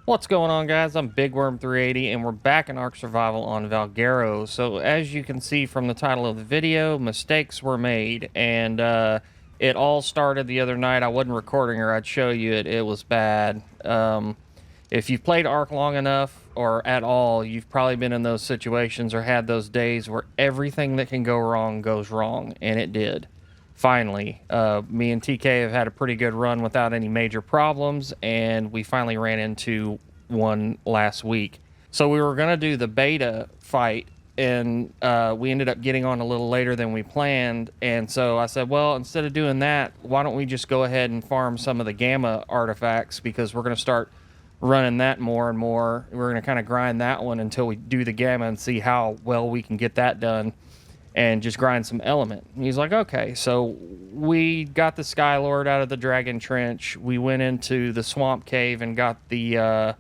What's going on, guys? I'm BigWorm380 and we're back in Ark Survival on Valguero. So as you can see from the title of the video, mistakes were made, and it all started the other night. I wasn't recording or I'd show you it. It was bad. If you've played Ark long enough or at all, you've probably been in those situations or had those days where everything that can go wrong goes wrong, and it did. Finally, me and TK have had a pretty good run without any major problems, and we finally ran into one last week. So we were going to do the beta fight, and we ended up getting on a little later than we planned. And so I said, well, instead of doing that, why don't we just go ahead and farm some of the gamma artifacts, because we're going to start running that more and more. We're going to kind of grind that one until we do the gamma and see how well we can get that done, and just grind some element. And he's like, okay. So we got the Skylord out of the Dragon Trench. We went into the Swamp Cave and got the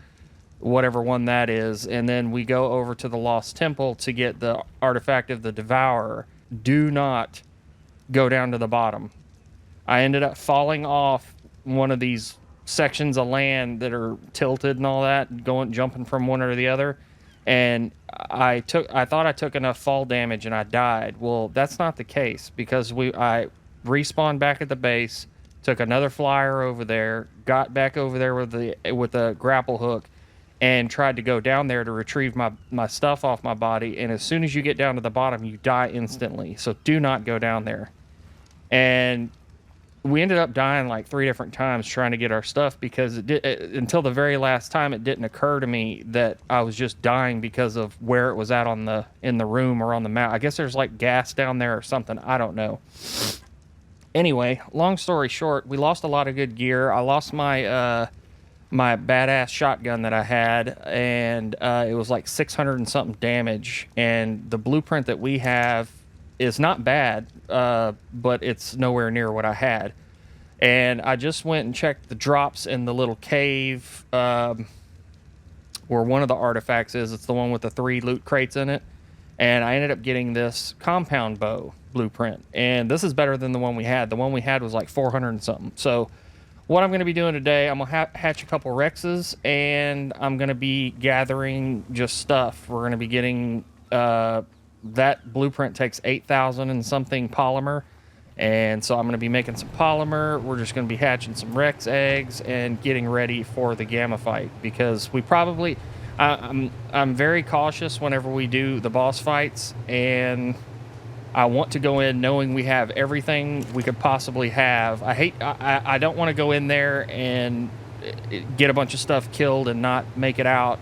whatever one that is. And then we go over to the Lost Temple to get the artifact of the Devourer. Do not go down to the bottom. I ended up falling off one of these sections of land that are tilted and all that, jumping from one or the other. And I thought I took enough fall damage and I died. Well, that's not the case, because I respawned back at the base, took another flyer over there, got back over there with the grapple hook, and tried to go down there to retrieve my stuff off my body. And as soon as you get down to the bottom, you die instantly. So do not go down there. And we ended up dying like 3 different times trying to get our stuff, because until the very last time, it didn't occur to me that I was just dying because of where it was at in the room or on the map. I guess there's like gas down there or something. I don't know. Anyway, long story short, we lost a lot of good gear. I lost my my badass shotgun that I had, and it was like 600 and something damage. And the blueprint that we have is not bad, but it's nowhere near what I had. And I just went and checked the drops in the little cave where one of the artifacts is. It's the one with the 3 loot crates in it. And I ended up getting this compound bow blueprint. And this is better than the one we had. The one we had was like 400 and something. So what I'm going to be doing today, I'm going to hatch a couple Rexes, and I'm going to be gathering just stuff. We're going to be getting... that blueprint takes 8,000 and something polymer, and so I'm going to be making some polymer. We're just going to be hatching some Rex eggs and getting ready for the gamma fight, because we probably... I'm very cautious whenever we do the boss fights, and I want to go in knowing we have everything we could possibly have. I don't want to go in there and get a bunch of stuff killed and not make it out,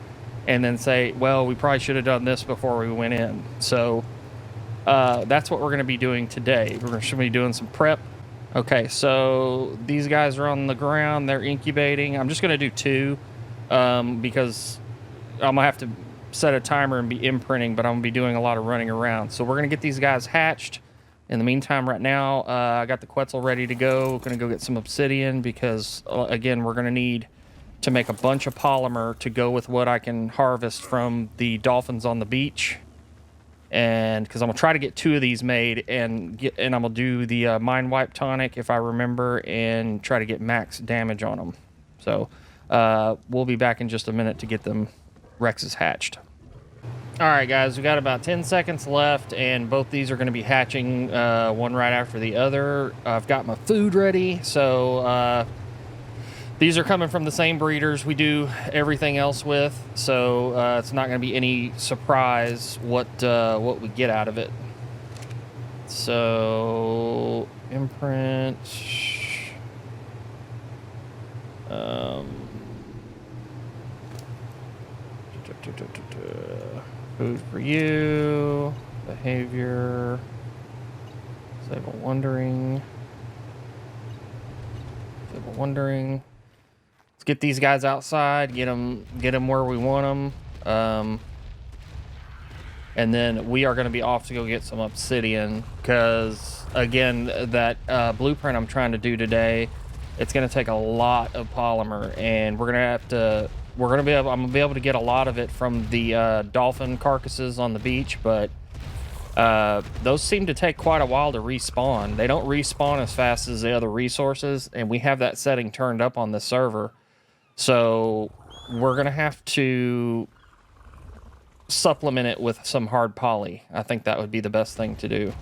and then say, well, we probably should have done this before we went in. So that's what we're going to be doing today. We're going to be doing some prep. Okay, so these guys are on the ground. They're incubating. I'm just going to do 2 because I'm going to have to set a timer and be imprinting, but I'm going to be doing a lot of running around. So we're going to get these guys hatched. In the meantime, right now, I got the Quetzal ready to go. Going to go get some obsidian, because, again, we're going to need to make a bunch of polymer to go with what I can harvest from the dolphins on the beach. And because I'm going to try to get 2 of these made, and I'm going to do the Mind Wipe tonic, if I remember, and try to get max damage on them. So we'll be back in just a minute to get them Rexes hatched. Alright guys, we got about 10 seconds left, and both these are going to be hatching one right after the other. I've got my food ready, so these are coming from the same breeders we do everything else with, so it's not going to be any surprise what we get out of it. So, imprint. Food for you. Behavior. Disable wandering. Disable wandering. Let's get these guys outside, get them where we want them, and then we are going to be off to go get some obsidian, because again, that blueprint I'm trying to do today, it's going to take a lot of polymer, and I'm going to be able to get a lot of it from the dolphin carcasses on the beach, but those seem to take quite a while to respawn. They don't respawn as fast as the other resources, and we have that setting turned up on the server. So we're going to have to supplement it with some hard poly. I think that would be the best thing to do.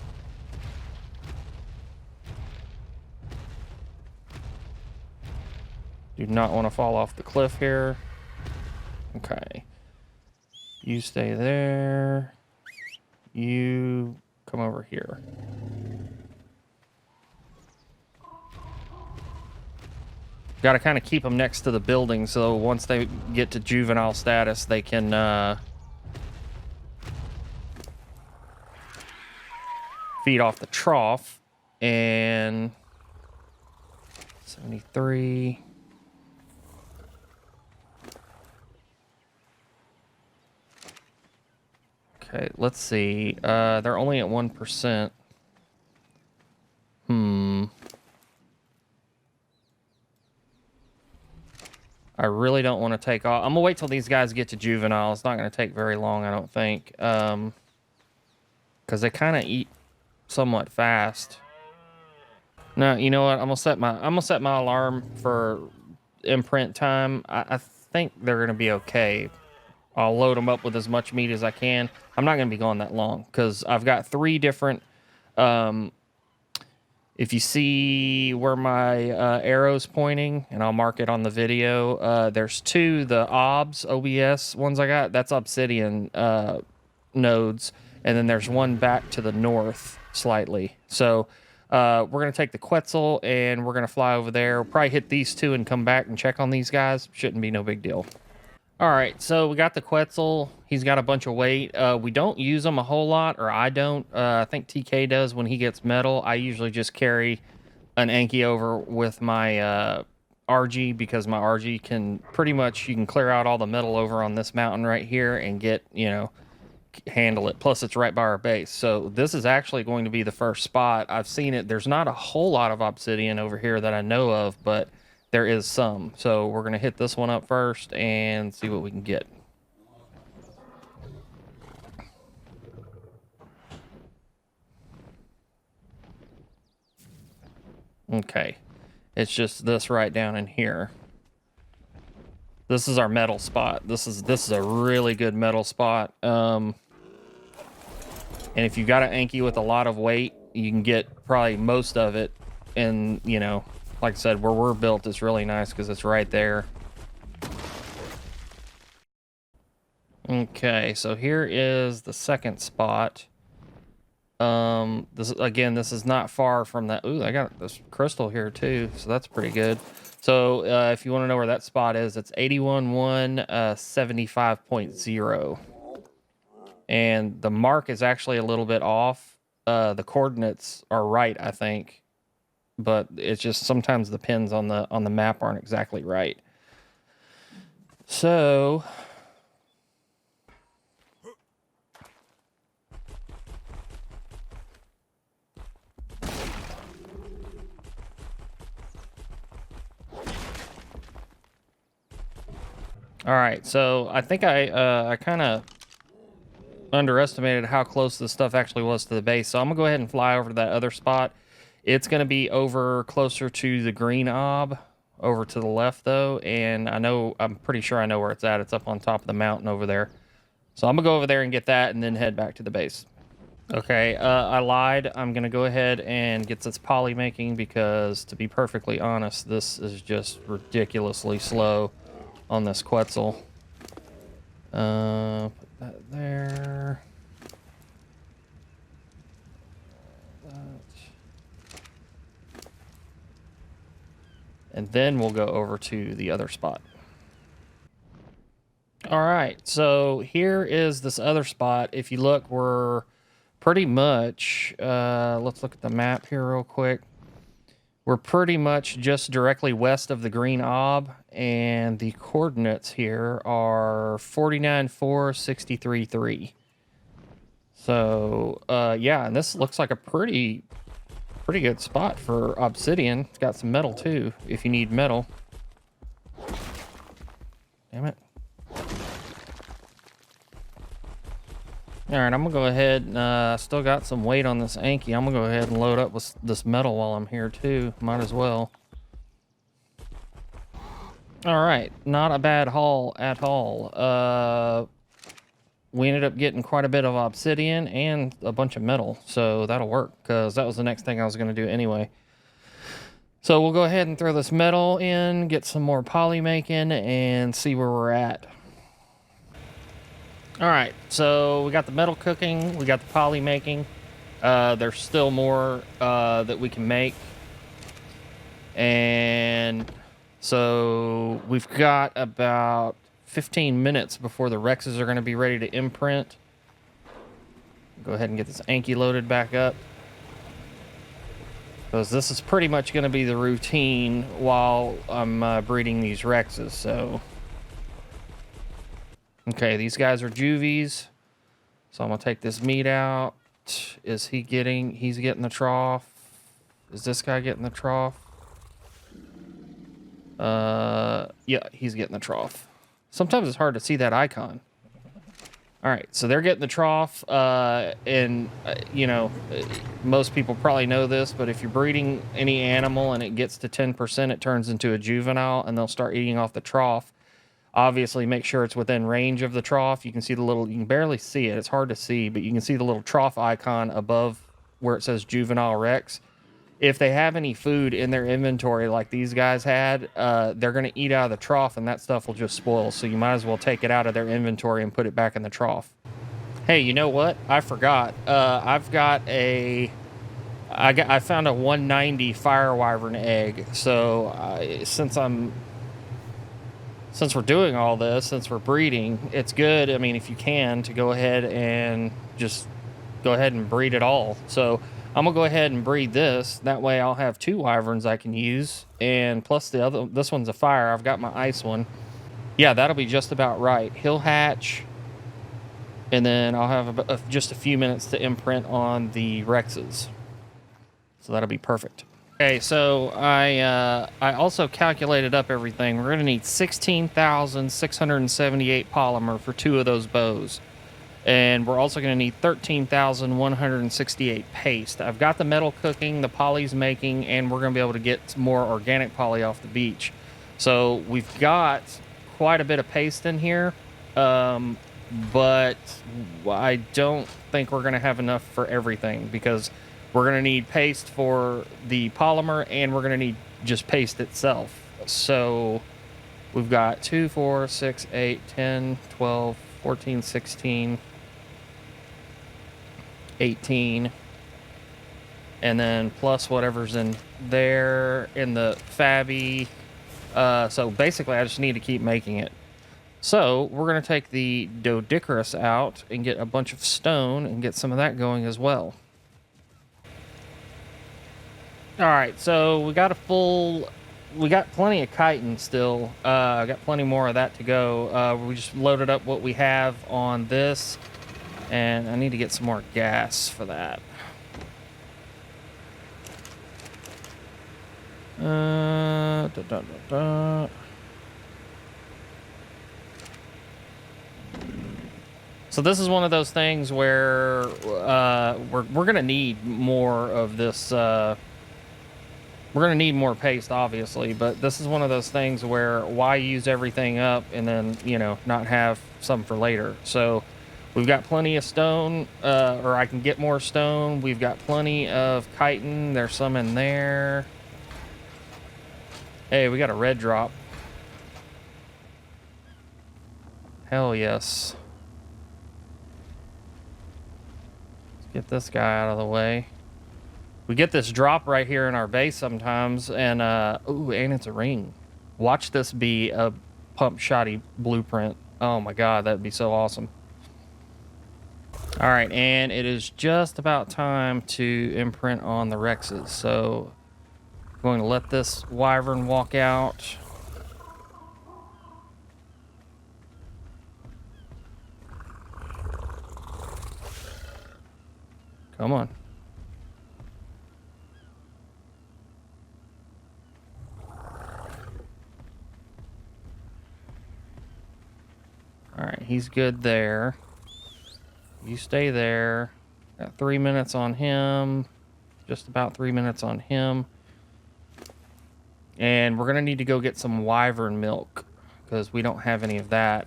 Do not want to fall off the cliff here. Okay. You stay there. You come over here. Got to kind of keep them next to the building so once they get to juvenile status, they can feed off the trough. And 73. Okay, let's see. They're only at 1%. I really don't want to take off. I'm going to wait till these guys get to juvenile. It's not going to take very long, I don't think. Because they kind of eat somewhat fast. No, you know what? I'm gonna set my alarm for imprint time. I think they're going to be okay. I'll load them up with as much meat as I can. I'm not going to be gone that long because I've got 3 different... if you see where my arrow's pointing, and I'll mark it on the video, there's 2, the OBS ones I got. That's obsidian nodes. And then there's 1 back to the north slightly. So we're going to take the Quetzal, and we're going to fly over there. We'll probably hit these 2 and come back and check on these guys. Shouldn't be no big deal. All right, so we got the Quetzal. He's got a bunch of weight. We don't use him a whole lot, or I don't. I think TK does when he gets metal. I usually just carry an Anki over with my RG because my RG can pretty much, you can clear out all the metal over on this mountain right here and get, you know, handle it. Plus, it's right by our base. So this is actually going to be the first spot. I've seen it. There's not a whole lot of obsidian over here that I know of, but there is some. So we're going to hit this one up first and see what we can get. Okay. It's just this right down in here. This is our metal spot. This is a really good metal spot. And if you've got an Anki with a lot of weight, you can get probably most of it. And, you know, like I said, where we're built is really nice because it's right there. Okay, so here is the second spot. This is not far from that. Ooh, I got this crystal here too, so that's pretty good. So if you want to know where that spot is, it's 81.175.0. And the mark is actually a little bit off. The coordinates are right, I think. But it's just sometimes the pins on the map aren't exactly right. So all right, so I think I kind of underestimated how close this stuff actually was to the base. So I'm gonna go ahead and fly over to that other spot. It's gonna be over closer to the green ob, over to the left though, and I'm pretty sure I know where it's at. It's up on top of the mountain over there. So I'm gonna go over there and get that, and then head back to the base. Okay, I lied. I'm gonna go ahead and get this poly making because, to be perfectly honest, this is just ridiculously slow on this Quetzal. Put that there. And then we'll go over to the other spot. All right, so here is this other spot. If you look, we're pretty much, let's look at the map here real quick. We're pretty much just directly west of the green ob, and the coordinates here are 49.463.3. So, yeah, and this looks like a pretty good spot for obsidian. It's got some metal too, if you need metal. Damn it. All right, I'm gonna go ahead and still got some weight on this Anki. I'm gonna go ahead and load up with this metal while I'm here too. Might as well. All right, not a bad haul at all. We ended up getting quite a bit of obsidian and a bunch of metal, so that'll work, because that was the next thing I was going to do anyway. So we'll go ahead and throw this metal in, get some more poly making, and see where we're at. All right, so we got the metal cooking, we got the poly making. There's still more that we can make. And so we've got about 15 minutes before the Rexes are going to be ready to imprint. Go ahead and get this Anki loaded back up, because this is pretty much going to be the routine while I'm breeding these Rexes. So, okay, these guys are juvies. So I'm going to take this meat out. Is he getting... He's getting the trough. Is this guy getting the trough? Yeah, he's getting the trough. Sometimes it's hard to see that icon. All right, so they're getting the trough, you know, most people probably know this, but if you're breeding any animal and it gets to 10%, it turns into a juvenile, and they'll start eating off the trough. Obviously, make sure it's within range of the trough. You can see the little... You can barely see it. It's hard to see, but you can see the little trough icon above where it says Juvenile Rex. If they have any food in their inventory like these guys had, they're going to eat out of the trough, and that stuff will just spoil. So you might as well take it out of their inventory and put it back in the trough. Hey, you know what? I forgot. I've got a... I found a 190 fire wyvern egg. So since we're doing all this, since we're breeding, it's good, I mean, if you can, to go ahead and just go ahead and breed it all. So I'm gonna go ahead and breed this. That way I'll have 2 wyverns I can use, and plus the other... This one's a fire. I've got my ice one. Yeah, that'll be just about right. He'll hatch, and then I'll have just a few minutes to imprint on the Rexes. So that'll be perfect. Okay, so I also calculated up everything. We're gonna need 16,678 polymer for 2 of those bows. And we're also going to need 13,168 paste. I've got the metal cooking, the poly's making, and we're going to be able to get more organic poly off the beach. So we've got quite a bit of paste in here, but I don't think we're going to have enough for everything, because we're going to need paste for the polymer, and we're going to need just paste itself. So we've got 2, 4, 6, 8, 10, 12, 14, 16... 18, and then plus whatever's in there in the Fabby. So basically I just need to keep making it. So we're going to take the Doedicurus out and get a bunch of stone and get some of that going as well. All right, so we got plenty of chitin still. I got plenty more of that to go. We just loaded up what we have on this. And I need to get some more gas for that. So this is one of those things where we're gonna need more of this. We're gonna need more paste, obviously, but this is one of those things where why use everything up and then, you know, not have some for later. So we've got plenty of stone, or I can get more stone. We've got plenty of chitin. There's some in there. Hey, we got a red drop. Hell yes. Let's get this guy out of the way. We get this drop right here in our base sometimes, and ooh, and it's a ring. Watch this be a pump shoddy blueprint. Oh my god, that'd be so awesome. All right, and it is just about time to imprint on the Rexes. So I'm going to let this wyvern walk out. Come on. All right, he's good there. You stay there. Got 3 minutes on him. Just about 3 minutes on him. And we're going to need to go get some wyvern milk because we don't have any of that,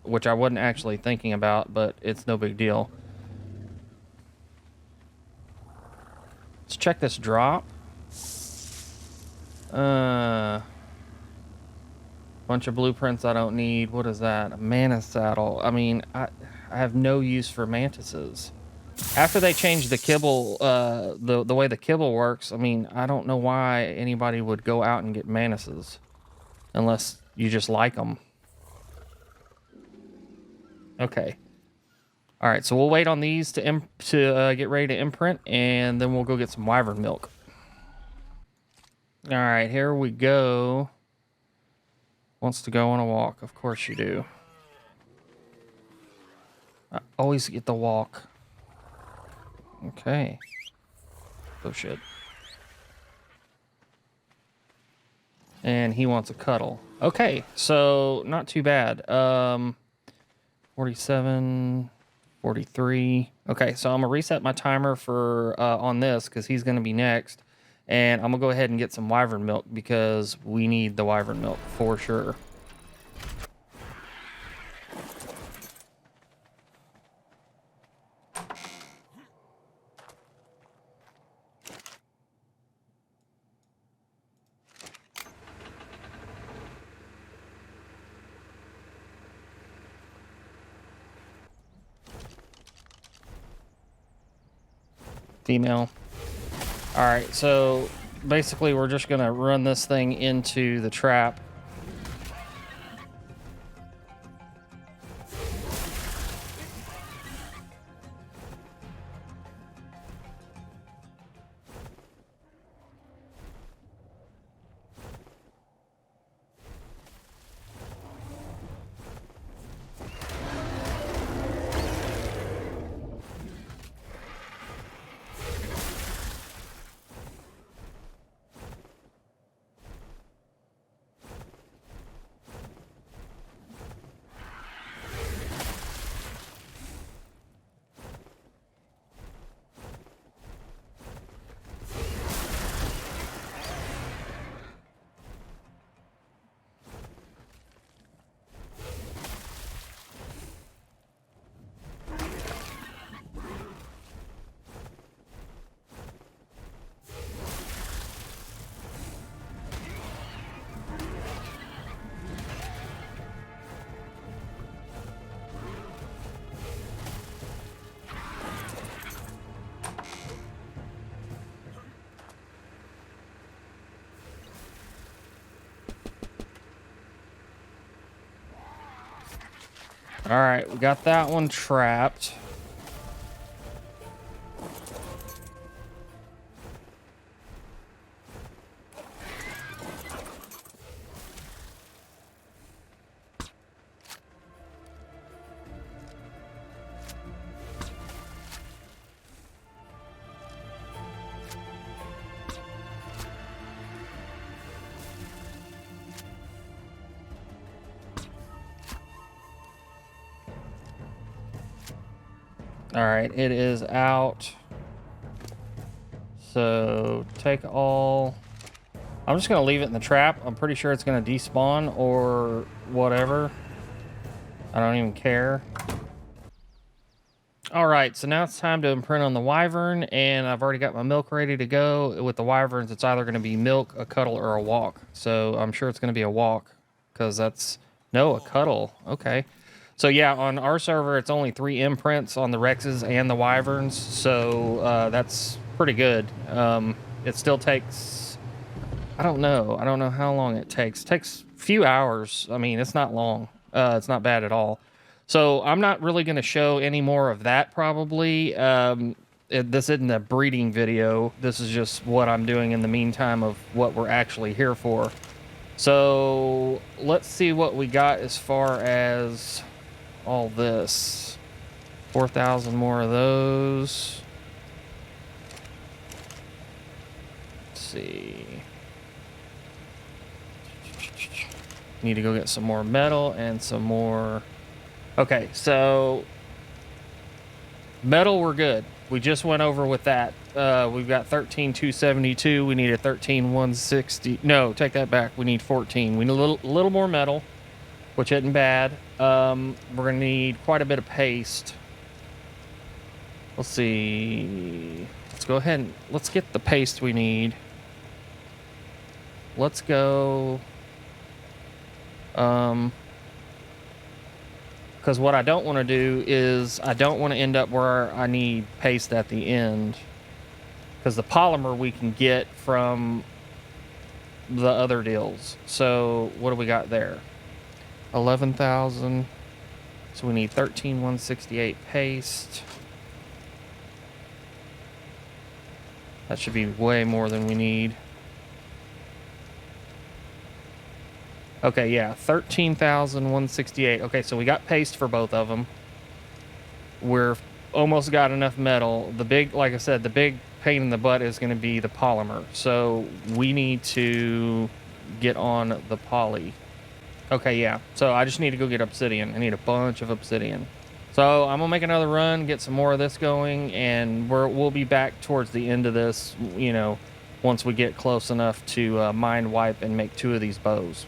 which I wasn't actually thinking about, but it's no big deal. Let's check this drop. Bunch of blueprints I don't need. What is that? A mantis saddle. I mean, I have no use for mantises. After they changed the kibble, the way the kibble works, I mean, I don't know why anybody would go out and get mantises unless you just like them. Okay. All right, so we'll wait on these to get ready to imprint, and then we'll go get some wyvern milk. All right, here we go. Wants to go on a walk. Of course you do. I always get the walk. Okay. Oh, shit. And he wants a cuddle. Okay, so not too bad. 47, 43. Okay, so I'm going to reset my timer for on this because he's going to be next. And I'm going to go ahead and get some wyvern milk because we need the wyvern milk for sure. Female. All right, so basically we're just gonna run this thing into the trap. All right, we got that one trapped. All right, it is out. So take all. I'm just gonna leave it in the trap. I'm pretty sure it's gonna despawn or whatever. I don't even care. All right, so now it's time to imprint on the wyvern, and I've already got my milk ready to go. With the wyverns, it's either gonna be milk, a cuddle, or a walk. So I'm sure it's gonna be a walk, because that's no, a cuddle. Okay. So yeah, on our server, it's only 3 imprints on the Rexes and the Wyverns, so that's pretty good. It still takes, I don't know how long it takes. It takes a few hours. I mean, it's not long. It's not bad at all. So I'm not really going to show any more of that probably. This isn't a breeding video. This is just what I'm doing in the meantime of what we're actually here for. So let's see what we got as far as all this. 4,000 more of those. Let's see. Need to go get some more metal and some more. Okay, so metal we're good. We just went over with that. we've got 13,272. We need a 13,160. No, take that back. We need 14. We need a little more metal, which isn't bad. We're gonna need quite a bit of paste. Let's see. Let's go ahead and let's get the paste we need. Let's go. Because what I don't want to do is I don't want to end up where I need paste at the end. Because the polymer we can get from the other deals. So what do we got there? 11,000. So we need 13,168 paste. That should be way more than we need. Okay, yeah, 13,168. Okay, so we got paste for both of them. We're almost got enough metal. The big, like I said, the big pain in the butt is going to be the polymer. So we need to get on the poly. Okay, yeah. So I just need to go get obsidian. I need a bunch of obsidian. So I'm gonna make another run, get some more of this going, and we'll be back towards the end of this, you know, once we get close enough to mind wipe and make 2 of these bows.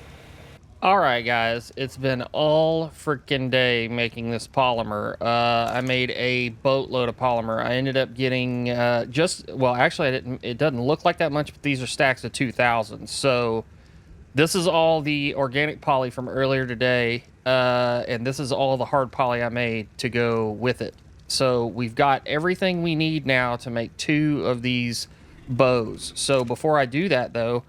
All right, guys, it's been all freaking day making this polymer. I made a boatload of polymer. I ended up getting well, actually, it doesn't look like that much, but these are stacks of 2,000. So this is all the organic poly from earlier today, and this is all the hard poly I made to go with it. So we've got everything we need now to make 2 of these bows. So before I do that, though,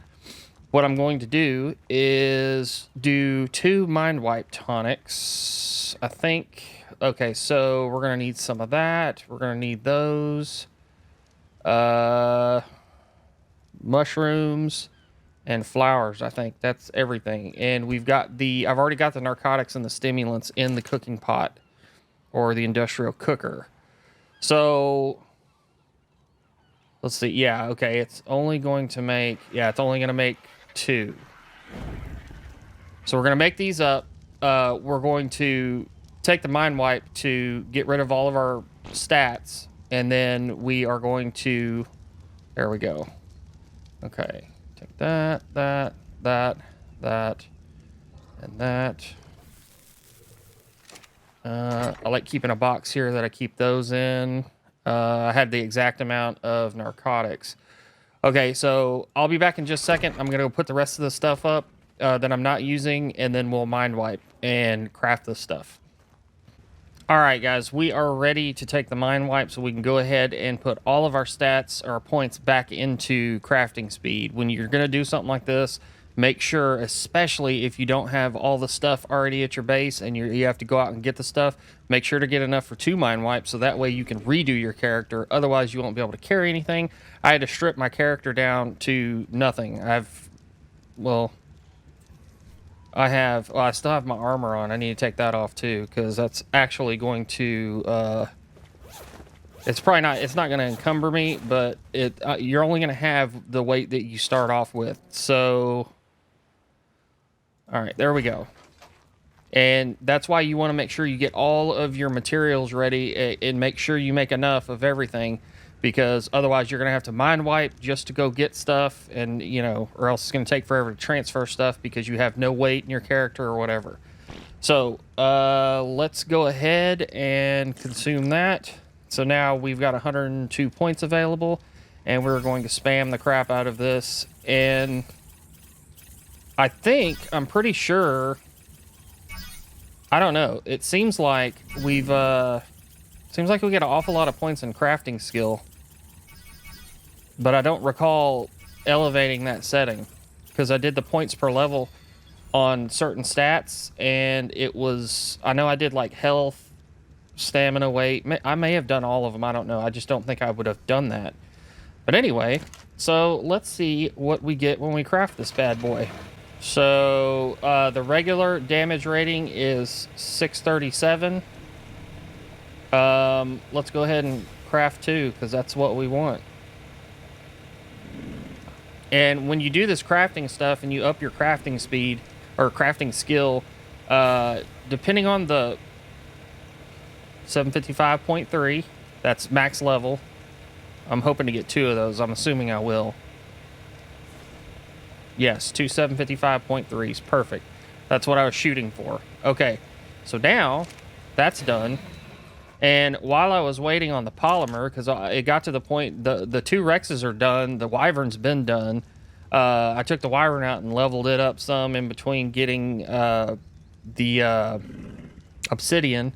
what I'm going to do is do 2 mind wipe tonics. I think, okay, so we're going to need some of that. We're going to need those. Mushrooms and flowers, I think. That's everything. And we've got I've already got the narcotics and the stimulants in the cooking pot or the industrial cooker. So let's see. Yeah, okay. It's only going to make 2. So we're going to make these up. We're going to take the mind wipe to get rid of all of our stats. And then we are going to, there we go. Okay. Take that, and that. I like keeping a box here that I keep those in. I had the exact amount of narcotics. Okay, so I'll be back in just a second. I'm going to go put the rest of the stuff up that I'm not using, and then we'll mind wipe and craft this stuff. All right, guys, we are ready to take the mind wipe, so we can go ahead and put all of our stats, our points, back into crafting speed. When you're going to do something like this, make sure, especially if you don't have all the stuff already at your base and you have to go out and get the stuff, make sure to get enough for 2 mind wipes, so that way you can redo your character. Otherwise, you won't be able to carry anything. I had to strip my character down to nothing. I still have my armor on. I need to take that off too, because that's actually going to, it's not going to encumber me, but you're only going to have the weight that you start off with. So, all right, there we go. And that's why you want to make sure you get all of your materials ready and make sure you make enough of everything, because otherwise you're going to have to mind wipe just to go get stuff, and, you know, or else it's going to take forever to transfer stuff because you have no weight in your character or whatever. So, let's go ahead and consume that. So now we've got 102 points available, and we're going to spam the crap out of this. And I'm pretty sure, I don't know, it seems like we get an awful lot of points in crafting skill, but I don't recall elevating that setting, because I did the points per level on certain stats, and I know I did like health, stamina, weight. I may have done all of them, I don't know. I just don't think I would have done that. But anyway, so let's see what we get when we craft this bad boy. So the regular damage rating is 637. Let's go ahead and craft 2, because that's what we want. And when you do this crafting stuff and you up your crafting speed or crafting skill, depending on the 755.3, that's max level, I'm hoping to get 2 of those. I'm assuming I will. Yes, 2 755.3s. Perfect. That's what I was shooting for. Okay, so now that's done. And while I was waiting on the polymer, because it got to the point, the 2 Rexes are done. The Wyvern's been done. I took the Wyvern out and leveled it up some in between getting the obsidian.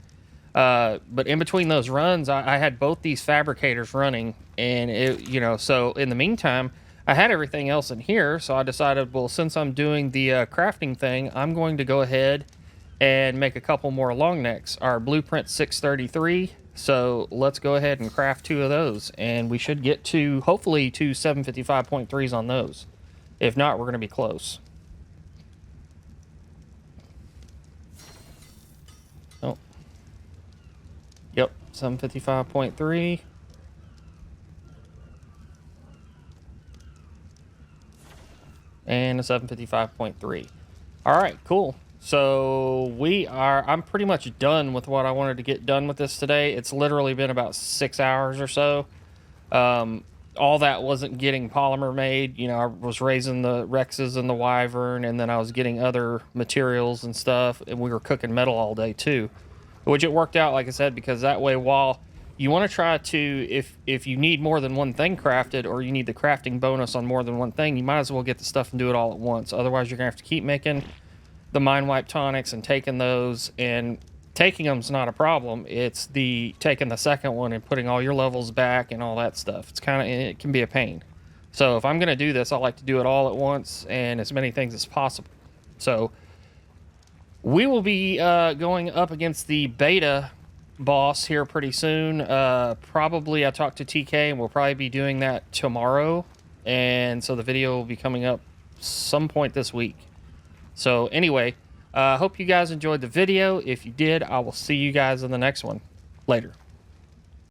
But in between those runs, I had both these fabricators running, and so in the meantime, I had everything else in here. So I decided, well, since I'm doing the crafting thing, I'm going to go ahead and make a couple more long necks. Our blueprint 633. So let's go ahead and craft 2 of those, and we should get to hopefully 2 755.3s on those. If not, we're going to be close. Oh. Yep, 755.3. And a 755.3. All right, cool. So I'm pretty much done with what I wanted to get done with this today. It's literally been about 6 hours or so. All that wasn't getting polymer made. I was raising the Rexes and the Wyvern, and then I was getting other materials and stuff, and we were cooking metal all day too, which it worked out, like I said, because that way, while you want to try to, if you need more than one thing crafted, or you need the crafting bonus on more than one thing, you might as well get the stuff and do it all at once. Otherwise, you're going to have to keep making the Mind Wipe tonics and taking those, and taking them's not a problem. It's the taking the second one and putting all your levels back and all that stuff. It can be a pain. So if I'm going to do this, I like to do it all at once and as many things as possible. So we will be going up against the beta boss here pretty soon. Probably I talked to TK, and we'll probably be doing that tomorrow. And so the video will be coming up some point this week. So anyway, hope you guys enjoyed the video. If you did, I will see you guys in the next one. Later.